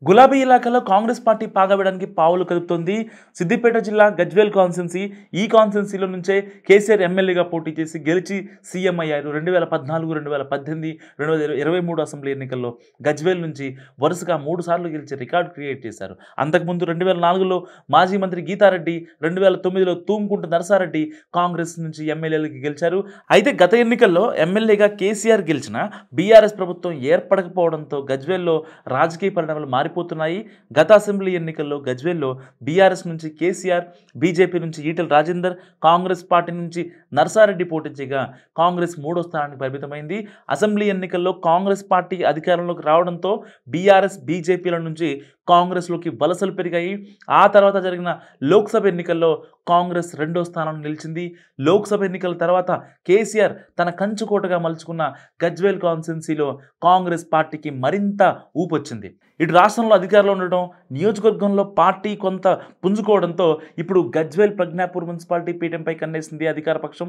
గులాబీ ఇలాకాలో కాంగ్రెస్ పార్టీ పాగవేయడానికి పావులు కదుపుతోంది. సిద్దిపేట జిల్లా గజ్వేల్ కాన్స్టిట్యున్సీ. ఈ కాన్స్టిట్యున్సీలో నుంచే కేసీఆర్ ఎమ్మెల్యేగా పోటీ చేసి గెలిచి సీఎం అయ్యారు. 2014, 2018, 2023 అసెంబ్లీ ఎన్నికల్లో గజ్వేల్ నుంచి వరుసగా 3 సార్లు గెలిచి రికార్డు క్రియేట్ చేశారు. అంతకుముందు 2004లో మాజీ మంత్రి గీతారెడ్డి, 2009లో తూముకుంట నరసారెడ్డి కాంగ్రెస్ నుంచి ఎమ్మెల్యేలకి గెలిచారు. అయితే గత ఎన్నికల్లో ఎమ్మెల్యేగా కేసీఆర్ గెలిచిన బీఆర్ఎస్ ప్రభుత్వం ఏర్పడకపోవడంతో గజ్వేల్లో రాజకీయ పరిణామాలు మారిపోతున్నాయి. గత అసెంబ్లీ ఎన్నికల్లో గజ్వేల్లో బీఆర్ఎస్ నుంచి కేసీఆర్, బీజేపీ నుంచి ఈటెల రాజేందర్, కాంగ్రెస్ పార్టీ నుంచి నర్సారెడ్డి పోటీ చేయగా కాంగ్రెస్ 3వ స్థానానికి పరిమితమైంది. అసెంబ్లీ ఎన్నికల్లో కాంగ్రెస్ పార్టీ అధికారంలోకి రావడంతో బీఆర్ఎస్, బీజేపీల నుంచి కాంగ్రెస్లోకి వలసలు పెరిగాయి. ఆ తర్వాత జరిగిన లోక్సభ ఎన్నికల్లో కాంగ్రెస్ 2వ స్థానంలో నిలిచింది. లోక్సభ ఎన్నికల తర్వాత కేసీఆర్ తన కంచుకోటగా మలుచుకున్న గజ్వేల్ కాన్స్టిట్యున్సీలో కాంగ్రెస్ పార్టీకి మరింత ఊపొచ్చింది. ఇటు రాష్ట్రంలో అధికారంలో ఉండడం, నియోజకవర్గంలో పార్టీ కొంత పుంజుకోవడంతో ఇప్పుడు గజ్వేల్ ప్రజ్ఞాపూర్ మున్సిపాలిటీ పీఠంపై కన్నేసింది అధికార పక్షం.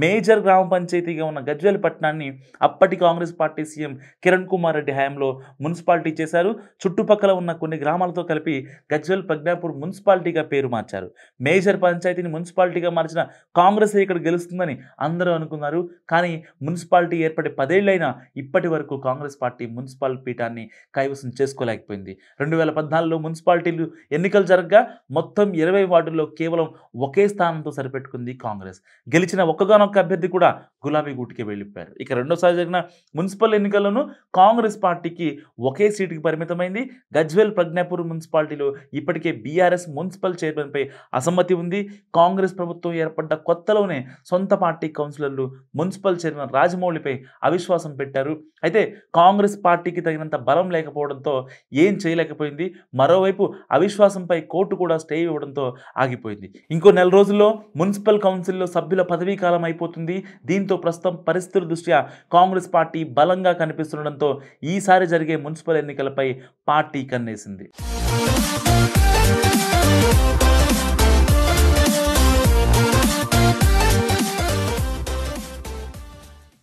మేజర్ గ్రామ పంచాయతీగా ఉన్న గజ్వేల్ పట్టణాన్ని అప్పటి కాంగ్రెస్ పార్టీ సీఎం కిరణ్ కుమార్ రెడ్డి హయాంలో మున్సిపాలిటీ చేశారు. చుట్టుపక్కల ఉన్న కొన్ని గ్రామాలతో కలిపి గజ్వేల్ ప్రజ్ఞాపూర్ మున్సిపాలిటీగా పేరు మార్చారు. మేజర్ పంచాయతీని మున్సిపాలిటీగా మార్చిన కాంగ్రెస్ ఇక్కడ గెలుస్తుందని అందరూ అనుకున్నారు. కానీ మున్సిపాలిటీ ఏర్పడి 10 ఏళ్లైనా ఇప్పటి వరకు కాంగ్రెస్ పార్టీ మున్సిపల్ పీఠాన్ని కైవసం చేసుకోలేకపోయింది. 2014లో మున్సిపాలిటీలు ఎన్నికలు జరగగా మొత్తం 20 వార్డుల్లో కేవలం ఒకే స్థానంతో సరిపెట్టుకుంది కాంగ్రెస్. గెలిచిన ఒక్కగానొక్క అభ్యర్థి కూడా గులాబీ గూటికి వెళ్ళిపోయారు. ఇక రెండోసారి జరిగిన మున్సిపల్ ఎన్నికల్లోనూ కాంగ్రెస్ పార్టీకి ఒకే సీటుకి పరిమితమైంది. గజ్వేల్ ప్రజ్ఞాపూర్ మున్సిపాలిటీలో ఇప్పటికే బీఆర్ఎస్ మున్సిపల్ చైర్మన్పై అసమ్మతి ఉంది. కాంగ్రెస్ ప్రభుత్వం ఏర్పడ్డ కొత్తలోనే సొంత పార్టీ కౌన్సిలర్లు మున్సిపల్ చైర్మన్ రాజమౌళిపై అవిశ్వాసం పెట్టారు. అయితే కాంగ్రెస్ పార్టీకి తగినంత బలం లేకపోవడంతో ఏం చేయలేకపోయింది. మరోవైపు అవిశ్వాసంపై కోర్టు కూడా స్టే ఇవ్వడంతో ఆగిపోయింది. ఇంకో నెల రోజుల్లో మున్సిపల్ కౌన్సిల్లో సభ్యుల పదవీ కాలం అయిపోతుంది. దీంతో ప్రస్తుతం పరిస్థితుల దృష్ట్యా కాంగ్రెస్ పార్టీ బలంగా కనిపిస్తుండడంతో ఈసారి జరిగే మున్సిపల్ ఎన్నికలపై పార్టీ కన్నేసింది.